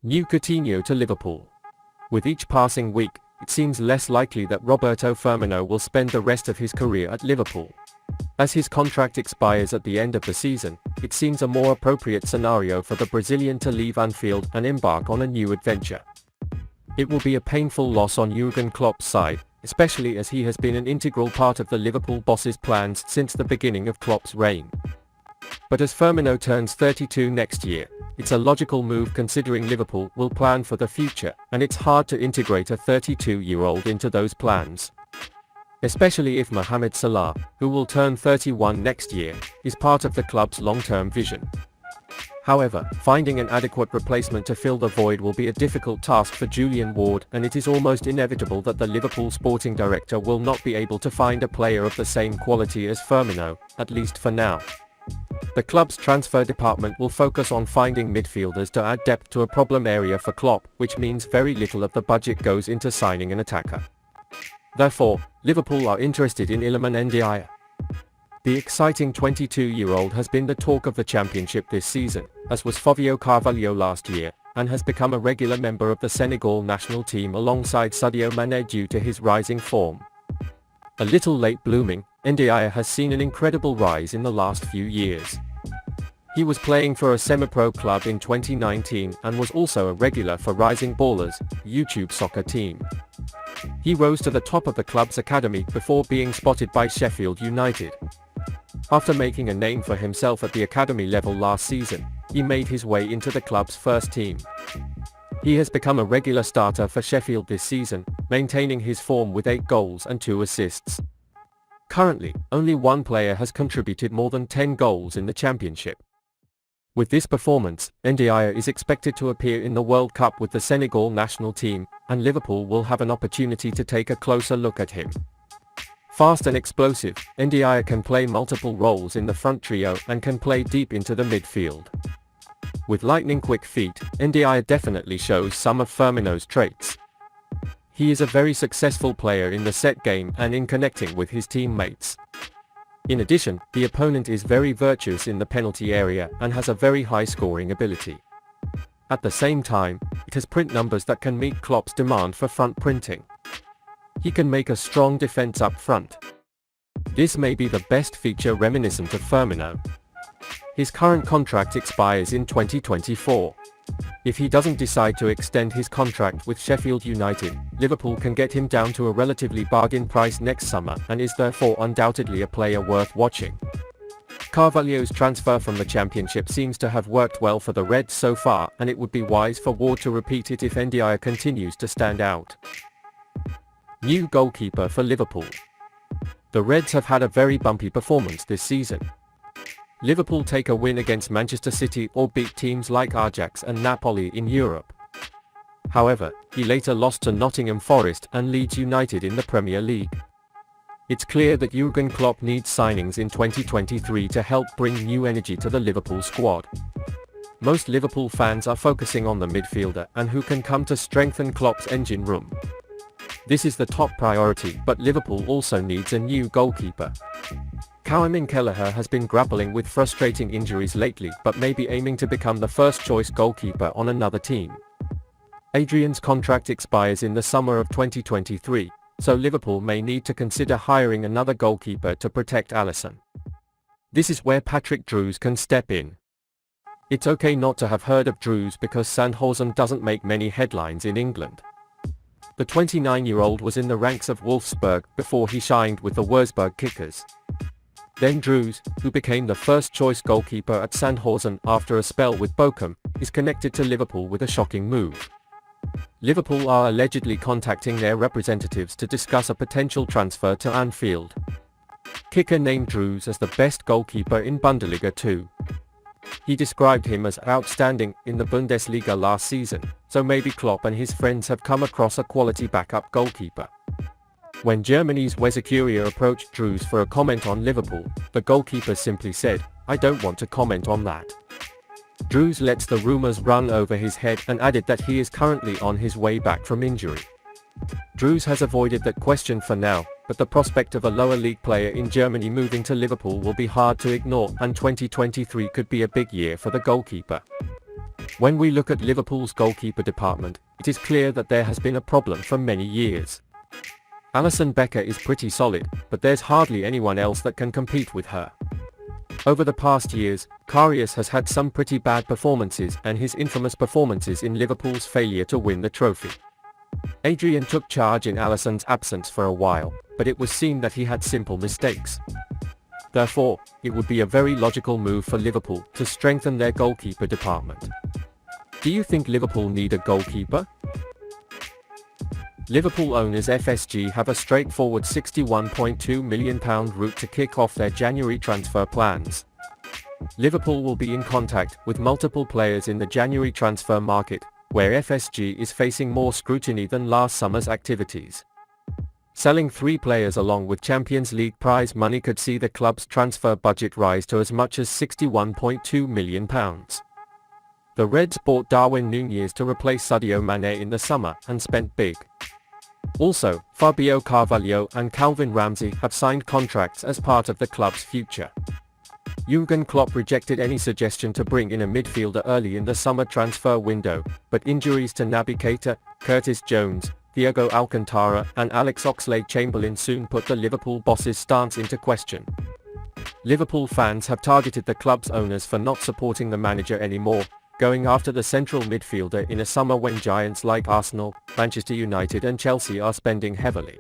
New Coutinho to Liverpool. With each passing week, it seems less likely that Roberto Firmino will spend the rest of his career at Liverpool. As his contract expires at the end of the season, it seems a more appropriate scenario for the Brazilian to leave Anfield and embark on a new adventure. It will be a painful loss on Jürgen Klopp's side, especially as he has been an integral part of the Liverpool boss's plans since the beginning of Klopp's reign. But as Firmino turns 32 next year, it's a logical move considering Liverpool will plan for the future, and it's hard to integrate a 32-year-old into those plans. Especially if Mohamed Salah, who will turn 31 next year, is part of the club's long-term vision. However, finding an adequate replacement to fill the void will be a difficult task for Julian, and it is almost inevitable that the Liverpool sporting director will not be able to find a player of the same quality as Firmino, at least for now. The club's transfer department will focus on finding midfielders to add depth to a problem area for Klopp, which means very little of the budget goes into signing an attacker. Therefore, Liverpool are interested in Ndiaye. The exciting 22-year-old has been the talk of the championship this season, as was Fabrizio last year, and has become a regular member of the Senegal national team alongside Sadio due to his rising form. A little late blooming, Ndiaye has seen an incredible rise in the last few years. He was playing for a semi-pro club in 2019 and was also a regular for Rising Ballers, YouTube soccer team. He rose to the top of the club's academy before being spotted by Sheffield United. After making a name for himself at the academy level last season, he made his way into the club's first team. He has become a regular starter for Sheffield this season, maintaining his form with 8 goals and 2 assists. Currently, only one player has contributed more than 10 goals in the championship. With this performance, Ndiaye is expected to appear in the World Cup with the Senegal national team, and Liverpool will have an opportunity to take a closer look at him. Fast and explosive, Ndiaye can play multiple roles in the front trio and can play deep into the midfield. With lightning-quick feet, Ndiaye definitely shows some of Firmino's traits. He is a very successful player in the set game and in connecting with his teammates. In addition, the opponent is very virtuous in the penalty area and has a very high scoring ability. At the same time, it has print numbers that can meet Klopp's demand for front printing. He can make a strong defense up front. This may be the best feature reminiscent of Firmino. His current contract expires in 2024. If he doesn't decide to extend his contract with Sheffield United, Liverpool can get him down to a relatively bargain price next summer and is therefore undoubtedly a player worth watching. Carvalho's transfer from the Championship seems to have worked well for the Reds so far, and it would be wise for Ward to repeat it if Ndiaye continues to stand out. New goalkeeper for Liverpool. The Reds have had a very bumpy performance this season. Liverpool take a win against Manchester City or beat teams like Ajax and Napoli in Europe. However, he later lost to Nottingham Forest and Leeds United in the Premier League. It's clear that Jürgen Klopp needs signings in 2023 to help bring new energy to the Liverpool squad. Most Liverpool fans are focusing on the midfielder and who can come to strengthen Klopp's engine room. This is the top priority, but Liverpool also needs a new goalkeeper. Callum Kelleher has been grappling with frustrating injuries lately but may be aiming to become the first-choice goalkeeper on another team. Adrian's contract expires in the summer of 2023, so Liverpool may need to consider hiring another goalkeeper to protect Alisson. This is where Patrick Drews can step in. It's okay not to have heard of Drews because Sandhausen doesn't make many headlines in England. The 29-year-old was in the ranks of Wolfsburg before he shined with the Wolfsburg Kickers. Then Drews, who became the first-choice goalkeeper at Sandhausen after a spell with Bochum, is connected to Liverpool with a shocking move. Liverpool are allegedly contacting their representatives to discuss a potential transfer to Anfield. Kicker named Drews as the best goalkeeper in Bundesliga 2. He described him as outstanding in the Bundesliga last season, so maybe Klopp and his friends have come across a quality backup goalkeeper. When Germany's Weser Kurier approached Drews for a comment on Liverpool, the goalkeeper simply said, "I don't want to comment on that." Drews lets the rumours run over his head and added that he is currently on his way back from injury. Drews has avoided that question for now, but the prospect of a lower league player in Germany moving to Liverpool will be hard to ignore, and 2023 could be a big year for the goalkeeper. When we look at Liverpool's goalkeeper department, it is clear that there has been a problem for many years. Alisson Becker is pretty solid, but there's hardly anyone else that can compete with her. Over the past years, Karius has had some pretty bad performances and his infamous performances in Liverpool's failure to win the trophy. Adrian took charge in Alisson's absence for a while, but it was seen that he had simple mistakes. Therefore, it would be a very logical move for Liverpool to strengthen their goalkeeper department. Do you think Liverpool need a goalkeeper? Liverpool owners FSG have a straightforward £61.2 million route to kick off their January transfer plans. Liverpool will be in contact with multiple players in the January transfer market, where FSG is facing more scrutiny than last summer's activities. Selling 3 players along with Champions League prize money could see the club's transfer budget rise to as much as £61.2 million. The Reds bought Darwin Nunez to replace Sadio Mane in the summer and spent big. Also, Fabio Carvalho and Calvin Ramsey have signed contracts as part of the club's future. Jürgen Klopp rejected any suggestion to bring in a midfielder early in the summer transfer window, but injuries to Naby Keita, Curtis Jones, Thiago Alcantara and Alex Oxlade-Chamberlain soon put the Liverpool boss's stance into question. Liverpool fans have targeted the club's owners for not supporting the manager anymore, going after the central midfielder in a summer when giants like Arsenal, Manchester United and Chelsea are spending heavily.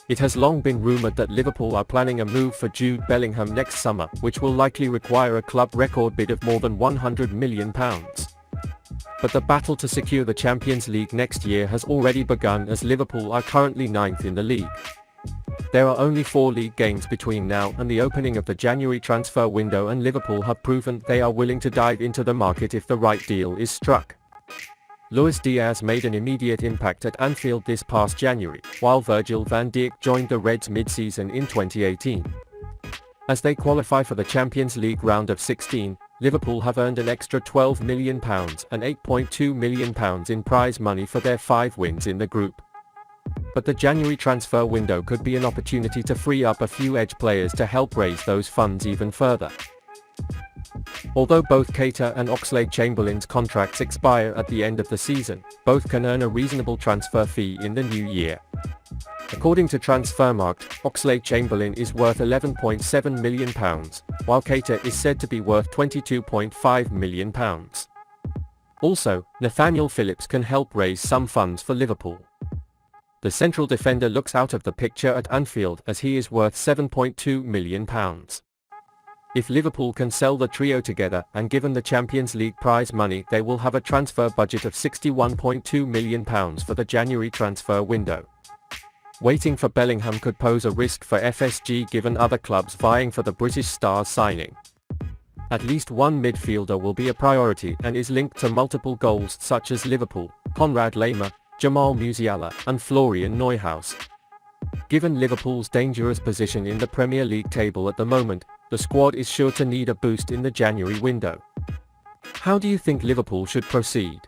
It has long been rumoured that Liverpool are planning a move for Jude Bellingham next summer, which will likely require a club record bid of more than £100 million. But the battle to secure the Champions League next year has already begun, as Liverpool are currently 9th in the league. There are only 4 league games between now and the opening of the January transfer window, and Liverpool have proven they are willing to dive into the market if the right deal is struck. Luis Diaz made an immediate impact at Anfield this past January, while Virgil van Dijk joined the Reds mid-season in 2018. As they qualify for the Champions League round of 16, Liverpool have earned an extra £12 million and £8.2 million in prize money for their 5 wins in the group. But the January transfer window could be an opportunity to free up a few edge players to help raise those funds even further. Although both Keita and Oxlade-Chamberlain's contracts expire at the end of the season, both can earn a reasonable transfer fee in the new year. According to Transfermarkt, Oxlade-Chamberlain is worth £11.7 million, while Keita is said to be worth £22.5 million. Also, Nathaniel Phillips can help raise some funds for Liverpool. The central defender looks out of the picture at Anfield, as he is worth £7.2 million. If Liverpool can sell the trio together, and given the Champions League prize money, they will have a transfer budget of £61.2 million for the January transfer window. Waiting for Bellingham could pose a risk for FSG, given other clubs vying for the British star's signing. At least one midfielder will be a priority and is linked to multiple goals, such as Liverpool, Konrad Laimer, Jamal Musiala and Florian Neuhaus. Given Liverpool's dangerous position in the Premier League table at the moment, the squad is sure to need a boost in the January window. How do you think Liverpool should proceed?